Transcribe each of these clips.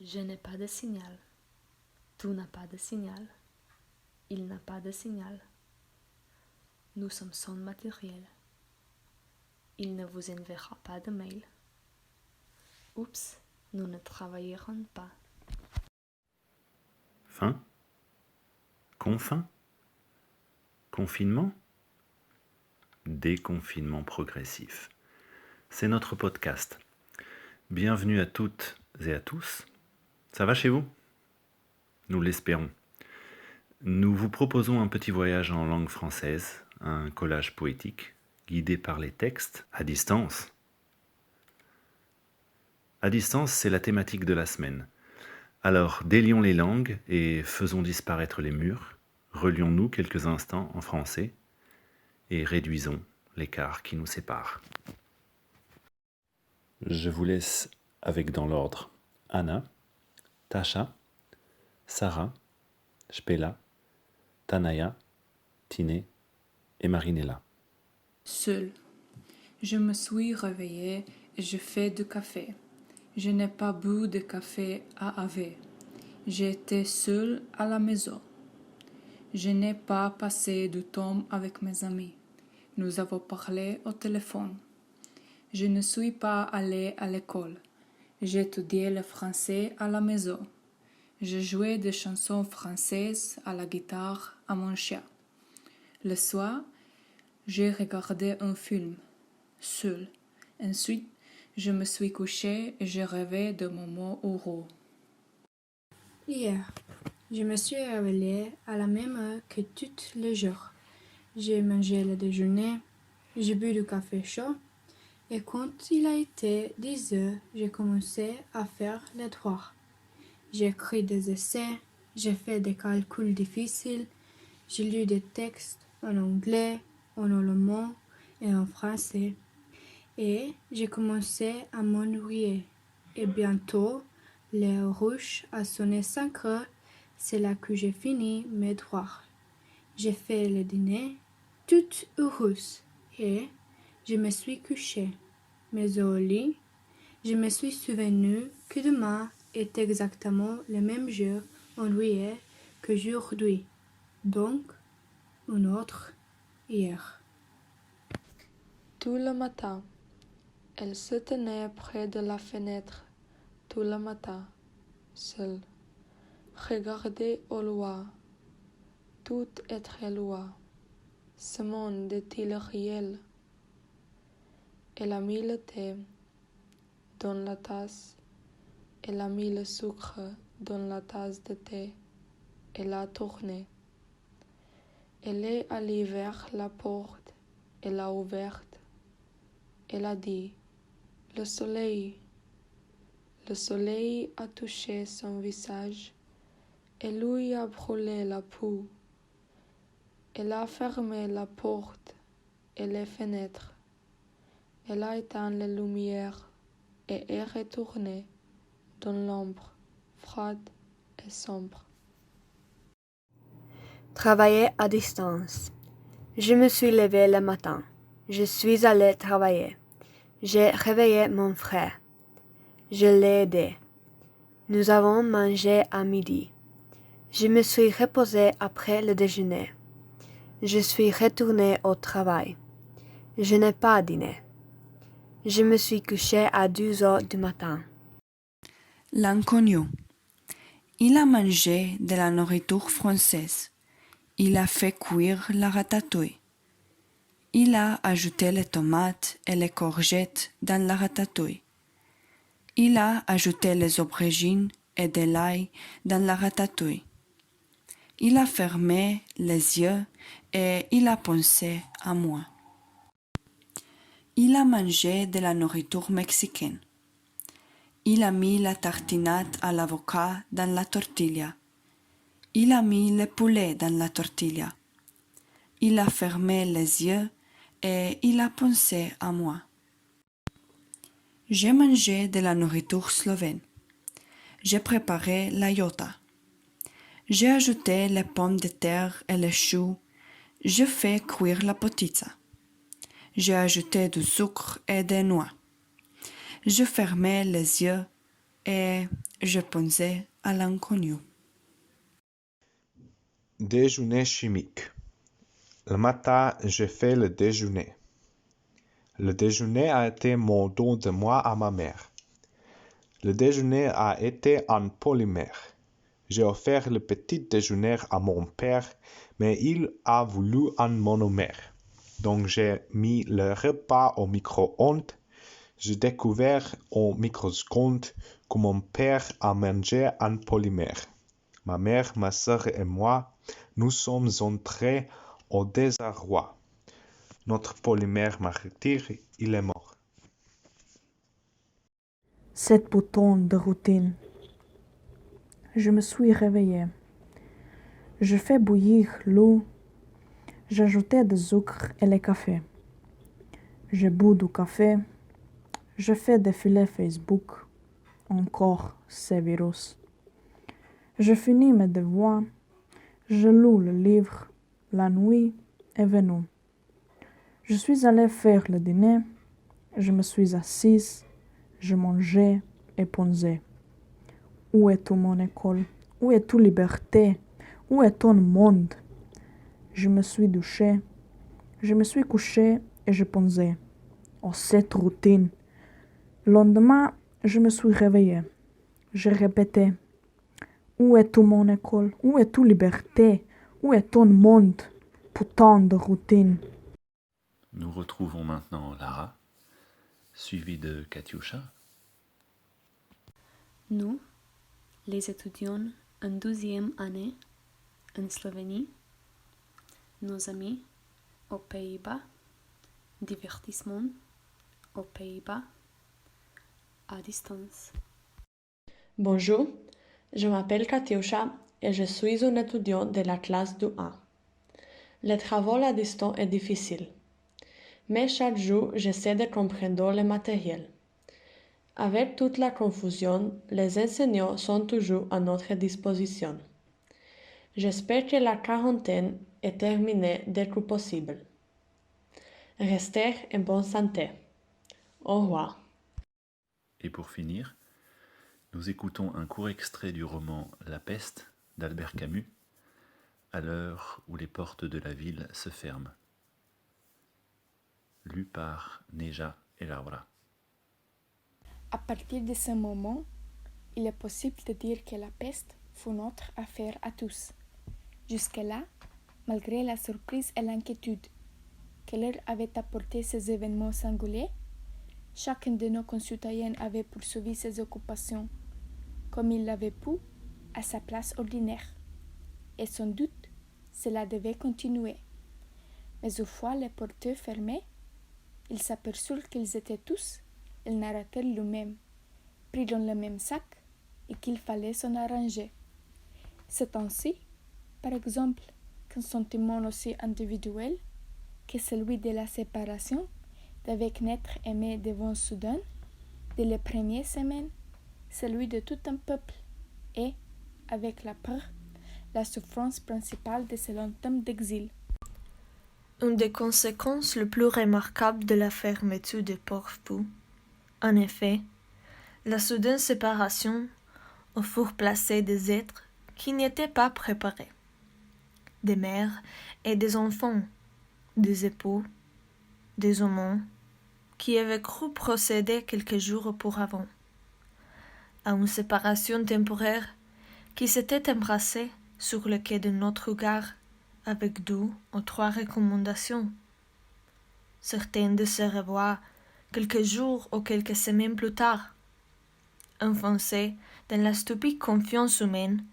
Je n'ai pas de signal. Tu n'as pas de signal. Il n'a pas de signal. Nous sommes sans matériel. Il ne vous enverra pas de mail. Oups, nous ne travaillerons pas. Fin? Confin? Confinement? Déconfinement progressif. C'est notre podcast. Bienvenue à toutes et à tous. Ça va chez vous? Nous l'espérons. Nous vous proposons un petit voyage en langue française, un collage poétique, guidé par les textes à distance. À distance, c'est la thématique de la semaine. Alors, délions les langues et faisons disparaître les murs. Relions-nous quelques instants en français et réduisons l'écart qui nous sépare. Je vous laisse avec dans l'ordre Anna, Tasha, Sarah, Spela, Tanaya, Tiné et Marinella. Seul. Je me suis réveillée et je fais du café. Je n'ai pas bu de café à Ave. J'étais seule à la maison. Je n'ai pas passé du temps avec mes amis. Nous avons parlé au téléphone. Je ne suis pas allée à l'école. J'étudiais le français à la maison. Je jouais des chansons françaises à la guitare à mon chien. Le soir, j'ai regardé un film, seul. Ensuite, je me suis couchée et j'ai rêvé de moments heureux. Hier, je me suis réveillée à la même heure que tous les jours. J'ai mangé le déjeuner, j'ai bu du café chaud et quand il a été 10 heures, j'ai commencé à faire les devoirs. J'ai écrit des essais, j'ai fait des calculs difficiles, j'ai lu des textes en anglais, en allemand et en français. Et j'ai commencé à m'ennuyer. Et bientôt, l'heure rouge a sonné 5 heures. C'est là que j'ai fini mes devoirs. J'ai fait le dîner, toute heureuse. Et je me suis couchée. Mais au lit, je me suis souvenu que demain est exactement le même jour ennuyé qu'aujourd'hui. Donc, un autre hier. Tout le matin, elle se tenait près de la fenêtre, tout le matin, seule. Regardez au loin, tout est très loin. Ce monde est-il réel? Elle a mis le thé dans la tasse, elle a mis le sucre dans la tasse de thé, elle a tourné. Elle est allée vers la porte, elle a ouverte. Elle a dit, le soleil a touché son visage et lui a brûlé la peau. Elle a fermé la porte et les fenêtres. Elle a éteint les lumières et est retournée dans l'ombre froide et sombre. Travailler à distance. Je me suis levée le matin. Je suis allée travailler. J'ai réveillé mon frère. Je l'ai aidé. Nous avons mangé à midi. Je me suis reposée après le déjeuner. Je suis retournée au travail. Je n'ai pas dîné. Je me suis couchée à 2 heures du matin. L'inconnu. Il a mangé de la nourriture française. Il a fait cuire la ratatouille. Il a ajouté les tomates et les courgettes dans la ratatouille. Il a ajouté les aubergines et de l'ail dans la ratatouille. Il a fermé les yeux et il a pensé à moi. Il a mangé de la nourriture mexicaine. Il a mis la tartinade à l'avocat dans la tortilla. Il a mis le poulet dans la tortilla. Il a fermé les yeux et il a pensé à moi. J'ai mangé de la nourriture slovène. J'ai préparé la yota. J'ai ajouté les pommes de terre et les choux. Je fais cuire la potica. J'ai ajouté du sucre et des noix. Je fermais les yeux et je pensais à l'inconnu. Déjeuner chimique. Le matin, j'ai fait le déjeuner. Le déjeuner a été mon don de moi à ma mère. Le déjeuner a été en polymère. J'ai offert le petit déjeuner à mon père, mais il a voulu un monomère. Donc j'ai mis le repas au micro-ondes. J'ai découvert au microseconde que mon père a mangé un polymère. Ma mère, ma sœur et moi, nous sommes entrés au désarroi. Notre polymère martyr, il est mort. Cette bouton de routine. Je me suis réveillée. Je fais bouillir l'eau. J'ajoutais du sucre et le café. Je bois du café. Je fais défiler Facebook. Encore ces virus. Je finis mes devoirs. Je loue le livre. La nuit est venue. Je suis allée faire le dîner. Je me suis assise. Je mangeais et pensais. Où est tout mon école? Où est toute liberté? Où est ton monde? Je me suis douchée. Je me suis couchée et je pensais. Oh, cette routine. Le lendemain, je me suis réveillée. Je répétais. Où est tout mon école? Où est toute liberté? Où est ton monde? Putain de routine. Nous retrouvons maintenant Lara, suivie de Katiusha. Nous, les étudiants en 12e année en Slovénie, nos amis aux Pays-Bas, divertissement aux Pays-Bas, à distance. Bonjour, je m'appelle Katiusha et je suis une étudiante de la classe du 1. Le travail à distance est difficile, mais chaque jour j'essaie de comprendre le matériel. Avec toute la confusion, les enseignants sont toujours à notre disposition. J'espère que la quarantaine est terminée dès que possible. Restez en bonne santé. Au revoir. Et pour finir, nous écoutons un court extrait du roman La peste d'Albert Camus, à l'heure où les portes de la ville se ferment. Lu par Neja et Laura. À partir de ce moment, il est possible de dire que la peste fut notre affaire à tous. Jusque-là, malgré la surprise et l'inquiétude que leur avaient apporté ces événements singuliers, chacun de nos concitoyens avait poursuivi ses occupations, comme il l'avait pu, à sa place ordinaire. Et sans doute, cela devait continuer. Mais une fois les portes fermées, ils s'aperçurent qu'ils étaient tous, ils narratèrent le même, pris dans le même sac, et qu'il fallait s'en arranger. C'est ainsi, par exemple, qu'un sentiment aussi individuel que celui de la séparation d'avec notre aimé devint soudain, dès les premières semaines, celui de tout un peuple, et, avec la peur, la souffrance principale de ce long temps d'exil. Une des conséquences les plus remarquables de la fermeture des ports fut, en effet, la soudaine séparation où furent placés des êtres qui n'y étaient pas préparés, des mères et des enfants, des époux, des amants, qui avaient cru procéder quelques jours auparavant à une séparation temporaire qui s'était embrassée sur le quai de notre gare avec 2 ou 3 recommandations. Certaines de se revoir quelques jours ou quelques semaines plus tard, enfoncés dans la stupide confiance humaine,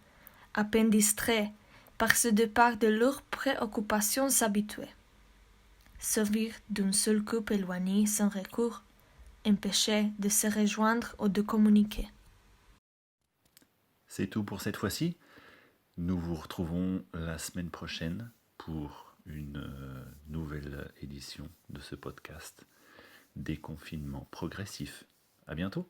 à peine distraits par ce départ de leurs préoccupations habituées. Servir d'un seul couple éloigné sans recours, empêcher de se rejoindre ou de communiquer. C'est tout pour cette fois-ci. Nous vous retrouvons la semaine prochaine pour une nouvelle édition de ce podcast Déconfinement progressif. À bientôt.